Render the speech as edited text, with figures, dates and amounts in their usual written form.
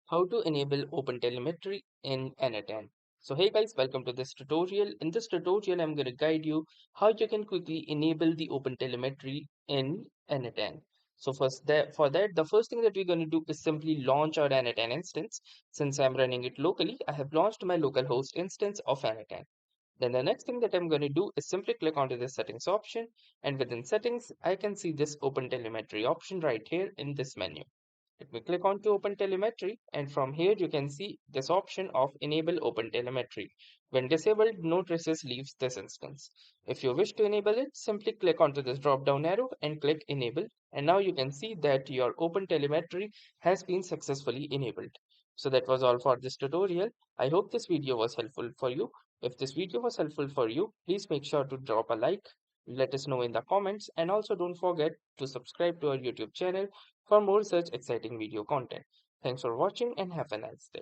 How to enable OpenTelemetry in n8n. So hey guys, welcome to this tutorial. In this tutorial, I'm going to guide you how you can quickly enable the OpenTelemetry in n8n. So for that, the first thing that we're going to do is simply launch our n8n instance. Since I'm running it locally, I have launched my localhost instance of n8n. Then the next thing that I'm going to do is simply click onto the settings option, and within settings, I can see this OpenTelemetry option right here in this menu. Let me click on to Open Telemetry, and from here you can see this option of Enable Open Telemetry. When disabled, no traces leaves this instance. If you wish to enable it, simply click onto this drop down arrow and click Enable, and now you can see that your Open Telemetry has been successfully enabled. So that was all for this tutorial. I hope this video was helpful for you. If this video was helpful for you, please make sure to drop a like, let us know in the comments, and also don't forget to subscribe to our YouTube channel for more such exciting video content. Thanks for watching and have a nice day.